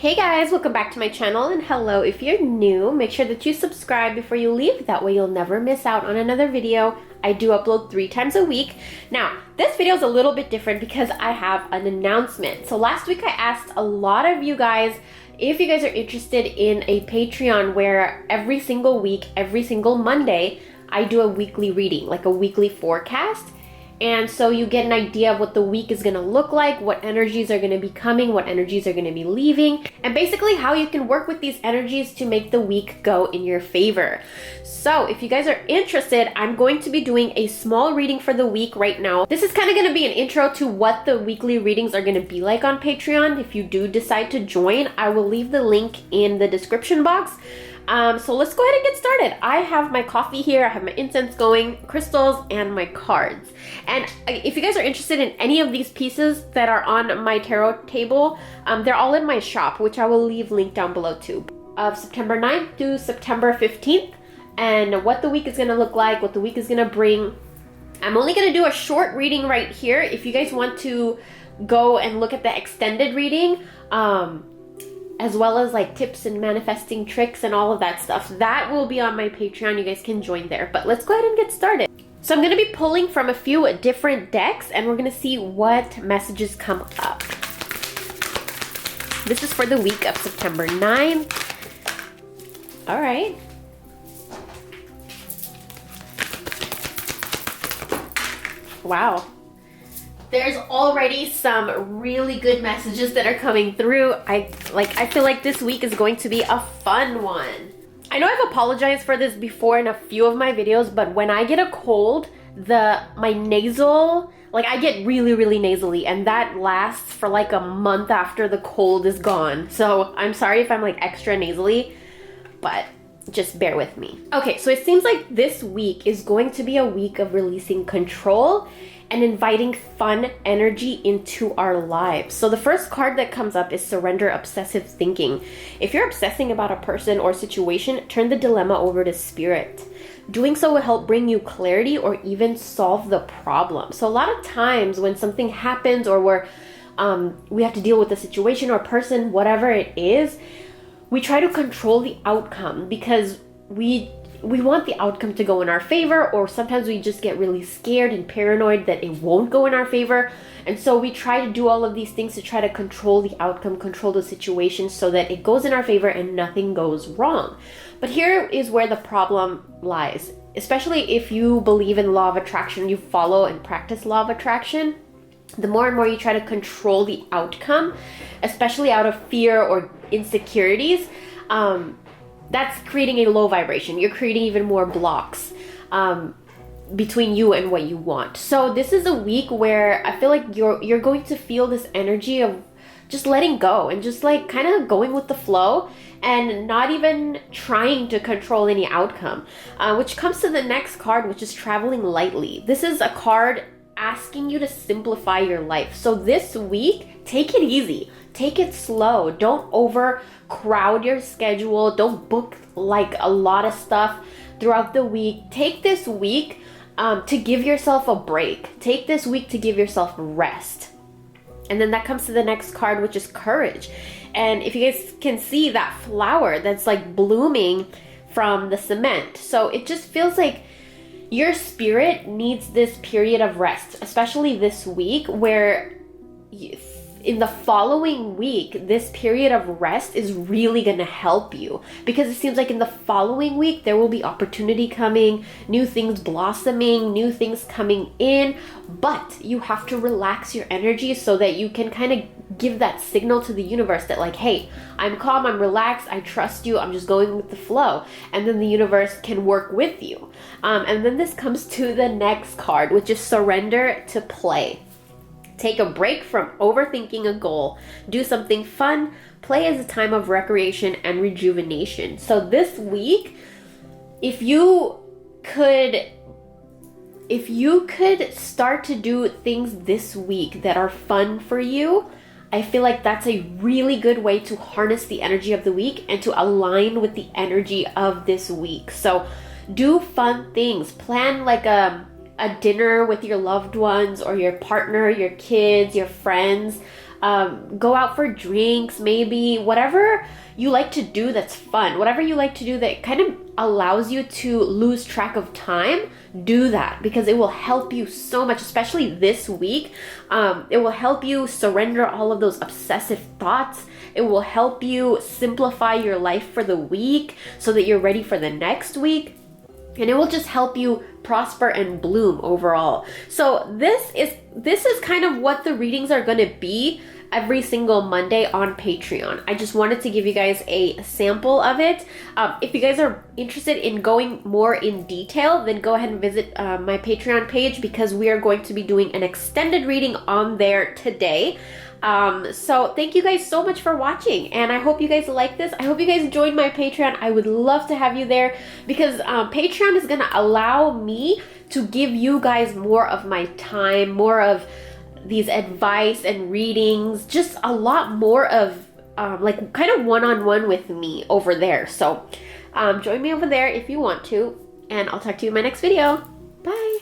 Hey guys, welcome back to my channel, and hello if you're new. Make sure that you subscribe before you leave, that way you'll never miss out on another video. I do upload 3 times a week. Now, this video is a little bit different because I have an announcement. So last week I asked a lot of you guys if you guys are interested in a Patreon where every single week, every single Monday, I do a weekly reading, like a weekly forecast. And so you get an idea of what the week is going to look like, what energies are going to be coming, what energies are going to be leaving, and basically how you can work with these energies to make the week go in your favor. So if you guys are interested, I'm going to be doing a small reading for the week right now. This is kind of going to be an intro to what the weekly readings are going to be like on Patreon. If you do decide to join, I will leave the link in the description box. So let's go ahead and get started. I have my coffee here, I have my incense going, crystals, and my cards. And if you guys are interested in any of these pieces that are on my tarot table, they're all in my shop, which I will leave linked down below too. Of September 9th to September 15th, and what the week is going to look like, what the week is going to bring. I'm only going to do a short reading right here. If you guys want to go and look at the extended reading, as well as like tips and manifesting tricks and all of that stuff, that will be on my Patreon. You guys can join there. But let's go ahead and get started. So I'm going to be pulling from a few different decks, and we're going to see what messages come up. This is for the week of September 9th. All right. Wow. There's already some really good messages that are coming through. I feel like this week is going to be a fun one. I know I've apologized for this before in a few of my videos, but when I get a cold, my nasal, I get really nasally, and that lasts for like a month after the cold is gone. So I'm sorry if I'm like extra nasally, but just bear with me. Okay, so it seems like this week is going to be a week of releasing control and inviting fun energy into our lives. So the first card that comes up is Surrender Obsessive Thinking. If you're obsessing about a person or situation, turn the dilemma over to Spirit. Doing so will help bring you clarity or even solve the problem. So a lot of times when something happens, or we have to deal with a situation or person, whatever it is, we try to control the outcome because we want the outcome to go in our favor, or sometimes we just get really scared and paranoid that it won't go in our favor. And so we try to do all of these things to try to control the outcome, control the situation so that it goes in our favor and nothing goes wrong. But here is where the problem lies, especially if you believe in law of attraction, you follow and practice law of attraction. The more and more you try to control the outcome, especially out of fear or insecurities, that's creating a low vibration. You're creating even more blocks between you and what you want. So this is a week where I feel like you're going to feel this energy of just letting go and just like kind of going with the flow and not even trying to control any outcome, which comes to the next card, which is Traveling Lightly. This is a card asking you to simplify your life. So this week, take it easy. Take it slow. Don't overcrowd your schedule. Don't book like a lot of stuff throughout the week. Take this week to give yourself a break. Take this week to give yourself rest. And then that comes to the next card, which is Courage. And if you guys can see that flower that's like blooming from the cement. So it just feels like your spirit needs this period of rest, especially this week, where in the following week, this period of rest is really going to help you, because it seems like in the following week, there will be opportunity coming, new things blossoming, new things coming in, but you have to relax your energy so that you can kind of give that signal to the universe that like, hey, I'm calm, I'm relaxed, I trust you, I'm just going with the flow. And then the universe can work with you. And then this comes to the next card, which is Surrender to Play. Take a break from overthinking a goal. Do something fun. Play as a time of recreation and rejuvenation. So this week, if you could start to do things this week that are fun for you, I feel like that's a really good way to harness the energy of the week and to align with the energy of this week. So do fun things. Plan like a dinner with your loved ones or your partner, your kids, your friends. go out for drinks, maybe whatever you like to do that's fun, whatever you like to do that kind of allows you to lose track of time, do that, because it will help you so much, especially this week. It will help you surrender all of those obsessive thoughts. It will help you simplify your life for the week so that you're ready for the next week. And it will just help you prosper and bloom overall. So this is kind of what the readings are going to be every single Monday on Patreon. I just wanted to give you guys a sample of it. If you guys are interested in going more in detail, then go ahead and visit my Patreon page, because we are going to be doing an extended reading on there today. So thank you guys so much for watching, and I hope you guys like this. I hope you guys join my Patreon. I would love to have you there, because Patreon is gonna allow me to give you guys more of my time, more of these advice and readings, just a lot more of like kind of one-on-one with me over there. So join me over there if you want to, and I'll talk to you in my next video.